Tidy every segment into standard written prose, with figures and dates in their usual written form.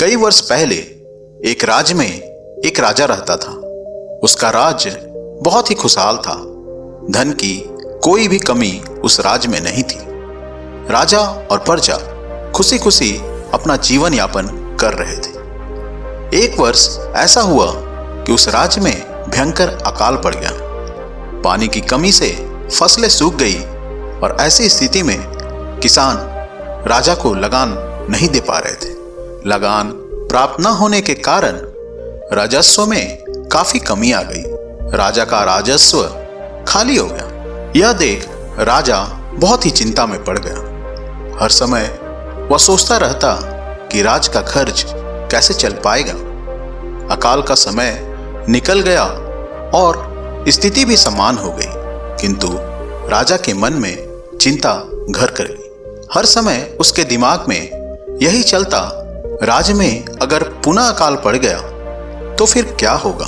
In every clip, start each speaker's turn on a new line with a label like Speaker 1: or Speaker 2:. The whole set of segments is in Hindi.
Speaker 1: कई वर्ष पहले एक राज्य में एक राजा रहता था। उसका राज्य बहुत ही खुशहाल था। धन की कोई भी कमी उस राज्य में नहीं थी। राजा और प्रजा खुशी खुशी अपना जीवन यापन कर रहे थे। एक वर्ष ऐसा हुआ कि उस राज्य में भयंकर अकाल पड़ गया। पानी की कमी से फसलें सूख गई और ऐसी स्थिति में किसान राजा को लगान नहीं दे पा रहे थे। लगान प्राप्त न होने के कारण राजस्व में काफी कमी आ गई। राजा का राजस्व खाली हो गया। यह देख राजा बहुत ही चिंता में पड़ गया। हर समय वह सोचता रहता कि राज का खर्च कैसे चल पाएगा। अकाल का समय निकल गया और स्थिति भी समान हो गई, किंतु राजा के मन में चिंता घर कर गई। हर समय उसके दिमाग में यही चलता, राज्य में अगर पुनः अकाल पड़ गया तो फिर क्या होगा।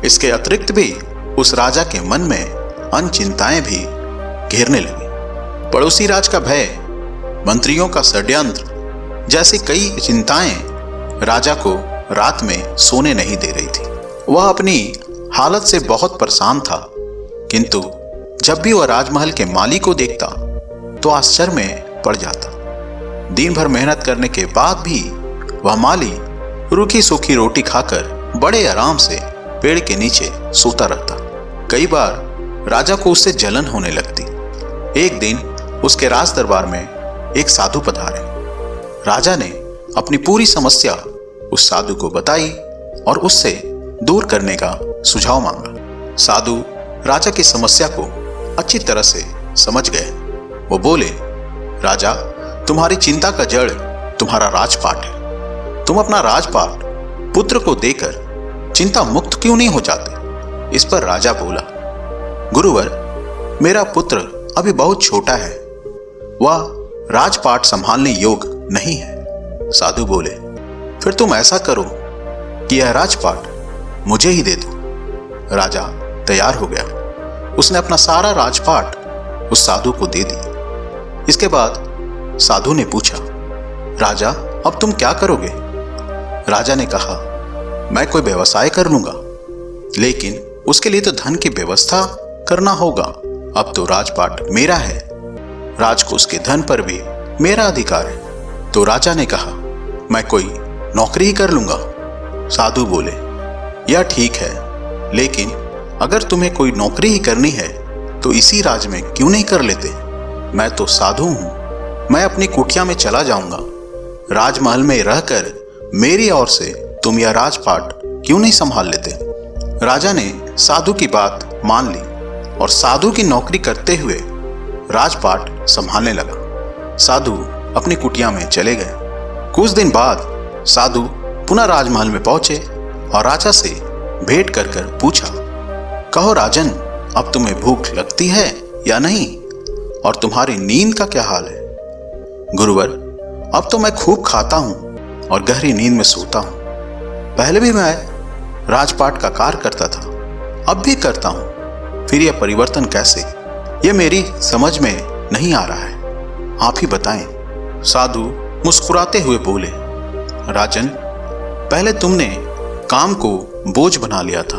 Speaker 1: इसके अतिरिक्त भी उस राजा के मन में अन्य चिंताएं भी घेरने लगी। पड़ोसी राज का भय, मंत्रियों का षड्यंत्र जैसी कई चिंताएं राजा को रात में सोने नहीं दे रही थी। वह अपनी हालत से बहुत परेशान था, किंतु जब भी वह राजमहल के माली को देखता तो आश्चर्य में पड़ जाता। दिन भर मेहनत करने के बाद भी वह माली रूखी सूखी रोटी खाकर बड़े आराम से पेड़ के नीचे सोता रहता। कई बार राजा को उससे जलन होने लगती। एक दिन उसके राज दरबार में एक साधु पधारे। राजा ने अपनी पूरी समस्या उस साधु को बताई और उससे दूर करने का सुझाव मांगा। साधु राजा की समस्या को अच्छी तरह से समझ गए। वो बोले, राजा, तुम्हारी चिंता का जड़ तुम्हारा राजपाट है। तुम अपना राजपाट पुत्र को देकर चिंता मुक्त क्यों नहीं हो जाते। इस पर राजा बोला, गुरुवर, मेरा पुत्र अभी बहुत छोटा है। वह राजपाट संभालने योग्य नहीं है। साधु बोले, फिर तुम ऐसा करो कि यह राजपाट मुझे ही दे दो। राजा तैयार हो गया। उसने अपना सारा राजपाट उस साधु को दे दिया। इसके बाद साधु ने पूछा, राजा, अब तुम क्या करोगे। राजा ने कहा, मैं कोई व्यवसाय कर लूंगा, लेकिन उसके लिए तो धन की व्यवस्था करना होगा। अब तो राजपाट मेरा है। राजकोष के धन पर भी मेरा अधिकार है। तो राजा ने कहा, मैं कोई नौकरी ही कर लूंगा। साधु बोले, यह ठीक है, लेकिन अगर तुम्हें कोई नौकरी ही करनी है तो इसी राज्य में क्यों नहीं कर लेते। मैं तो साधु हूं। मैं अपनी कुटिया में चला जाऊंगा। राजमहल में रहकर मेरी ओर से तुम यह राजपाट क्यों नहीं संभाल लेते। राजा ने साधु की बात मान ली और साधु की नौकरी करते हुए राजपाट संभालने लगा। साधु अपनी कुटिया में चले गए। कुछ दिन बाद साधु पुनः राजमहल में पहुंचे और राजा से भेंट कर पूछा, कहो राजन, अब तुम्हें भूख लगती है या नहीं, और तुम्हारी नींद का क्या हाल है। गुरुवर, अब तो मैं खूब खाता हूं और गहरी नींद में सोता हूं। पहले भी मैं राजपाट का कार्य करता था, अब भी करता हूं। फिर यह परिवर्तन कैसे, यह मेरी समझ में नहीं आ रहा है। आप ही बताएं। साधु मुस्कुराते हुए बोले, राजन, पहले तुमने काम को बोझ बना लिया था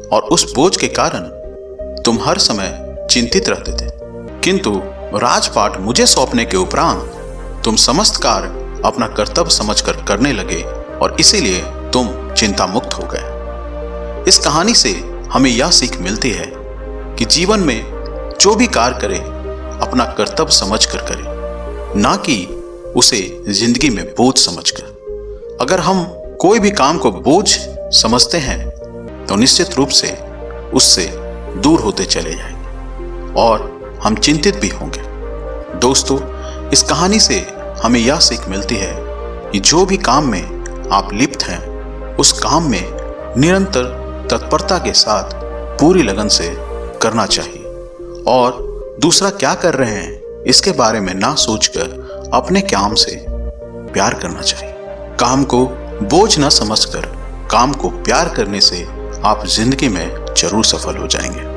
Speaker 1: और उस बोझ के कारण तुम हर समय चिंतित रहते थे, किंतु राजपाट मुझे सौंपने के उपरांत तुम समस्त कार्य अपना कर्तव्य समझकर करने लगे और इसीलिए तुम चिंता मुक्त हो गए। इस कहानी से हमें यह सीख मिलती है कि जीवन में जो भी कार्य करें अपना कर्तव्य समझकर करें, ना कि उसे जिंदगी में बोझ समझकर। अगर हम कोई भी काम को बोझ समझते हैं तो निश्चित रूप से उससे दूर होते चले जाएंगे और हम चिंतित भी होंगे। दोस्तों, इस कहानी से हमें यह सीख मिलती है कि जो भी काम में आप लिप्त हैं, उस काम में निरंतर तत्परता के साथ पूरी लगन से करना चाहिए और दूसरा क्या कर रहे हैं इसके बारे में ना सोचकर अपने काम से प्यार करना चाहिए। काम को बोझ न समझकर काम को प्यार करने से आप जिंदगी में जरूर सफल हो जाएंगे।